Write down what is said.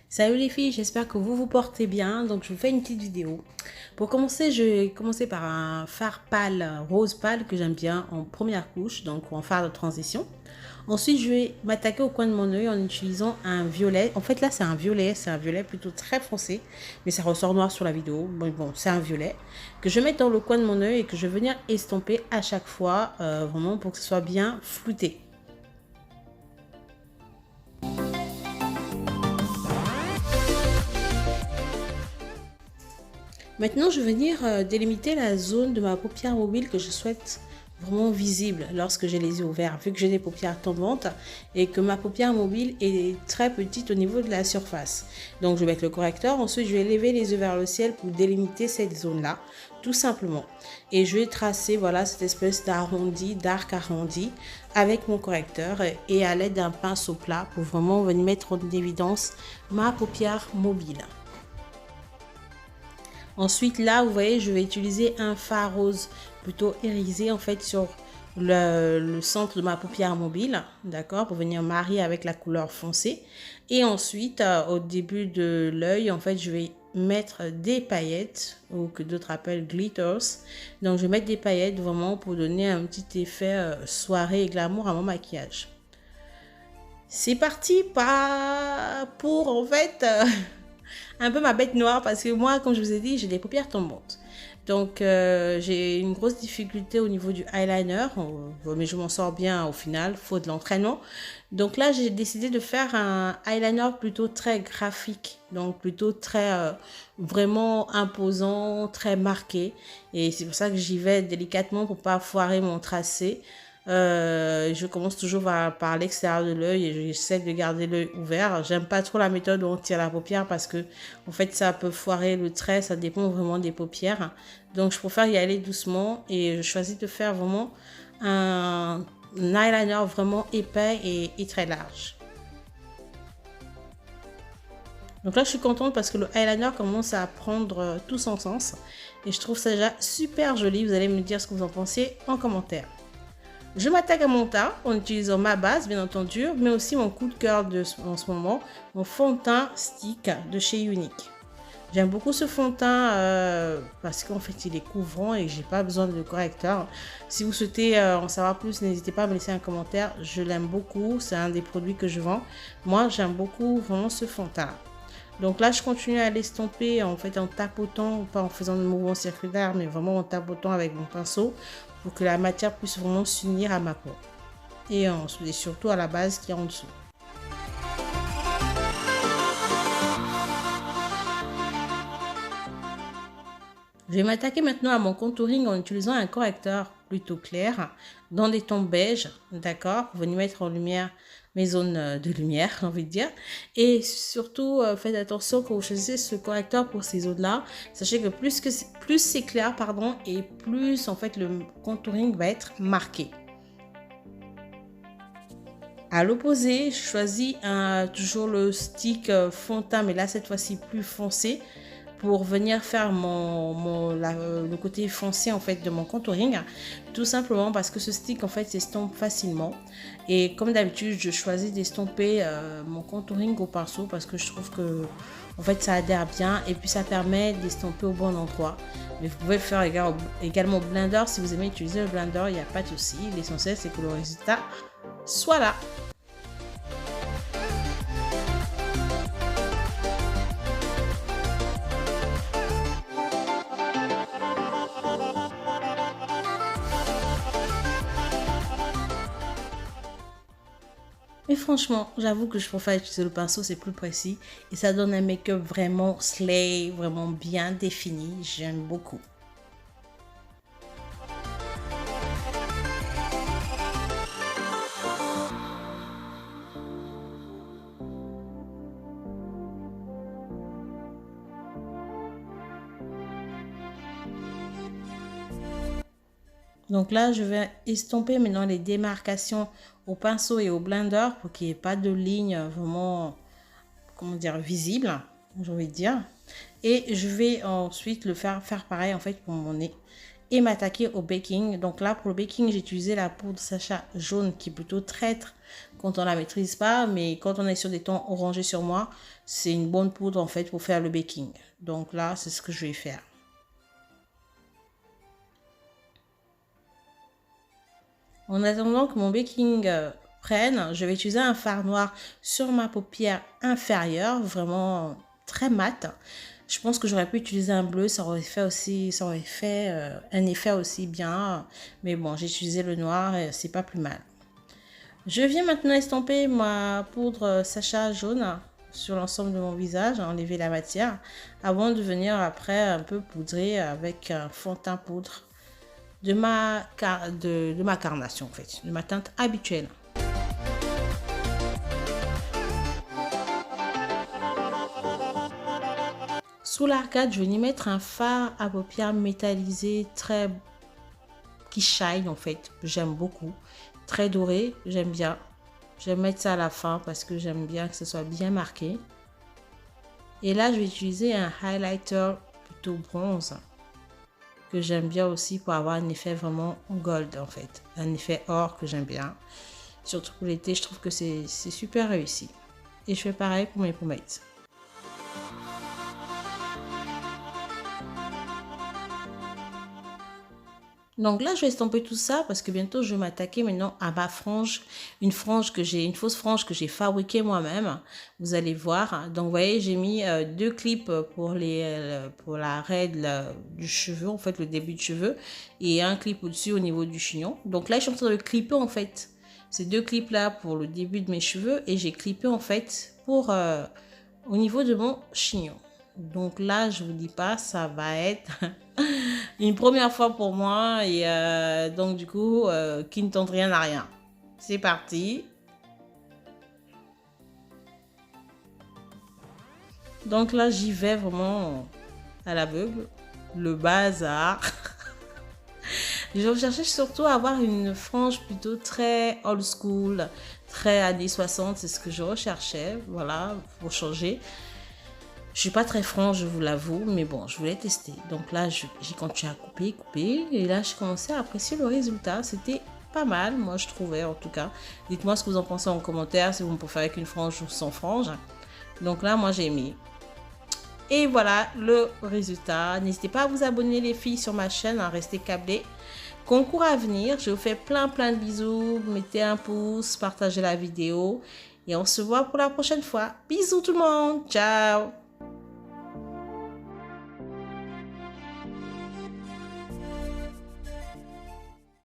Salut les filles, j'espère que vous vous portez bien. Donc je vous fais une petite vidéo. Pour commencer, je vais commencer par un fard pâle, rose pâle que j'aime bien en première couche, donc en fard de transition. Ensuite, je vais m'attaquer au coin de mon œil en utilisant un violet. En fait, là, c'est un violet plutôt très foncé, mais ça ressort noir sur la vidéo. Bon, c'est un violet que je vais mettre dans le coin de mon œil et que je vais venir estomper à chaque fois, vraiment pour que ce soit bien flouté. Maintenant, je vais venir délimiter la zone de ma paupière mobile que je souhaite vraiment visible lorsque j'ai les yeux ouverts, vu que j'ai des paupières tombantes et que ma paupière mobile est très petite au niveau de la surface. Donc, je vais mettre le correcteur. Ensuite, je vais lever les yeux vers le ciel pour délimiter cette zone-là, tout simplement. Et je vais tracer, voilà, cette espèce d'arrondi, d'arc arrondi avec mon correcteur et à l'aide d'un pinceau plat pour vraiment venir mettre en évidence ma paupière mobile. Ensuite, là, vous voyez, je vais utiliser un fard rose plutôt irisé en fait sur le centre de ma paupière mobile, d'accord, pour venir marier avec la couleur foncée. Et ensuite, au début de l'œil, en fait, je vais mettre des paillettes, ou que d'autres appellent glitters. Donc, je vais mettre des paillettes vraiment pour donner un petit effet soirée et glamour à mon maquillage. C'est parti pour en fait un peu ma bête noire parce que moi, comme je vous ai dit, j'ai des paupières tombantes. Donc, j'ai une grosse difficulté au niveau du eyeliner, mais je m'en sors bien au final, faute de l'entraînement. Donc là, j'ai décidé de faire un eyeliner plutôt très graphique, donc plutôt très vraiment imposant, très marqué. Et c'est pour ça que j'y vais délicatement pour pas foirer mon tracé. Je commence toujours par l'extérieur de l'œil et j'essaie de garder l'œil ouvert. J'aime pas trop la méthode où on tire la paupière parce que en fait ça peut foirer le trait, ça dépend vraiment des paupières. Donc je préfère y aller doucement et je choisis de faire vraiment un eyeliner vraiment épais et très large. Donc là je suis contente parce que le eyeliner commence à prendre tout son sens et je trouve ça déjà super joli. Vous allez me dire ce que vous en pensez en commentaire. Je m'attaque à mon teint en utilisant ma base, bien entendu, mais aussi mon coup de cœur en ce moment, mon fond de teint stick de chez Unique. J'aime beaucoup ce fond de teint parce qu'en fait il est couvrant et j'ai pas besoin de correcteur. Si vous souhaitez en savoir plus, n'hésitez pas à me laisser un commentaire. Je l'aime beaucoup, c'est un des produits que je vends. Moi, j'aime beaucoup vraiment ce fond de teint. Donc là, je continue à l'estomper en fait en tapotant, pas en faisant de mouvements circulaires, mais vraiment en tapotant avec mon pinceau pour que la matière puisse vraiment s'unir à ma peau. Et surtout à la base qui est en dessous. Je vais m'attaquer maintenant à mon contouring en utilisant un correcteur plutôt clair dans des tons beige, d'accord, pour venir mettre en lumière mes zones de lumière, j'ai envie de dire. Et surtout, faites attention quand vous choisissez ce correcteur pour ces zones-là. Sachez que plus c'est clair, pardon, et plus en fait le contouring va être marqué. À l'opposé, je choisis toujours le stick fond de teint, mais là cette fois-ci plus foncé, pour venir faire le côté foncé en fait de mon contouring, tout simplement parce que ce stick en fait s'estompe facilement et comme d'habitude je choisis d'estomper mon contouring au pinceau parce que je trouve que en fait ça adhère bien et puis ça permet d'estomper au bon endroit. Mais vous pouvez le faire également au blender si vous aimez utiliser le blender, il n'y a pas de souci, l'essentiel c'est que le résultat soit là. Mais franchement, j'avoue que je préfère utiliser le pinceau, c'est plus précis et ça donne un make-up vraiment slay, vraiment bien défini. J'aime beaucoup. Donc là, je vais estomper maintenant les démarcations au pinceau et au blender pour qu'il n'y ait pas de ligne vraiment, comment dire, visible, j'ai envie de dire. Et je vais ensuite faire pareil en fait pour mon nez et m'attaquer au baking. Donc là, pour le baking, j'ai utilisé la poudre Sacha jaune qui est plutôt traître quand on la maîtrise pas, mais quand on est sur des tons orangés sur moi, c'est une bonne poudre en fait pour faire le baking. Donc là, c'est ce que je vais faire. En attendant que mon baking prenne, je vais utiliser un fard noir sur ma paupière inférieure, vraiment très mat. Je pense que j'aurais pu utiliser un bleu, ça aurait fait un effet aussi bien. Mais bon, j'ai utilisé le noir et c'est pas plus mal. Je viens maintenant estomper ma poudre Sacha jaune sur l'ensemble de mon visage, enlever la matière, avant de venir après un peu poudrer avec un fond de teint poudre de ma carnation en fait, de ma teinte habituelle. Sous l'arcade, je vais y mettre un fard à paupières métallisé très qui shine en fait. J'aime beaucoup. Très doré, j'aime bien. Je vais mettre ça à la fin parce que j'aime bien que ce soit bien marqué. Et là, je vais utiliser un highlighter plutôt bronze que j'aime bien aussi pour avoir un effet vraiment gold en fait. Un effet or que j'aime bien. Surtout pour l'été, je trouve que c'est super réussi. Et je fais pareil pour mes pommettes. Donc là, je vais estomper tout ça parce que bientôt, je vais m'attaquer maintenant à ma frange. Une fausse frange que j'ai fabriquée moi-même. Vous allez voir. Donc, vous voyez, j'ai mis deux clips pour la raide du cheveu, en fait, le début de cheveux. Et un clip au-dessus au niveau du chignon. Donc là, je suis en train de le clipper, en fait. Ces deux clips-là pour le début de mes cheveux. Et j'ai clippé, en fait, au niveau de mon chignon. Donc là, je vous dis pas, ça va être une première fois pour moi et donc du coup, qui ne tente rien à rien. C'est parti. Donc là, j'y vais vraiment à l'aveugle. Le bazar. Je recherchais surtout à avoir une frange plutôt très old school, très années 60. C'est ce que je recherchais, voilà, pour changer. Je suis pas très franche, je vous l'avoue, mais bon, je voulais tester. Donc là, j'ai continué à couper. Et là, j'ai commencé à apprécier le résultat. C'était pas mal, moi, je trouvais, en tout cas. Dites-moi ce que vous en pensez en commentaire, si vous me préférez avec une frange ou sans frange. Donc là, moi, j'ai aimé. Et voilà le résultat. N'hésitez pas à vous abonner, les filles, sur ma chaîne, à rester câblées. Concours à venir, je vous fais plein de bisous. Mettez un pouce, partagez la vidéo. Et on se voit pour la prochaine fois. Bisous tout le monde. Ciao.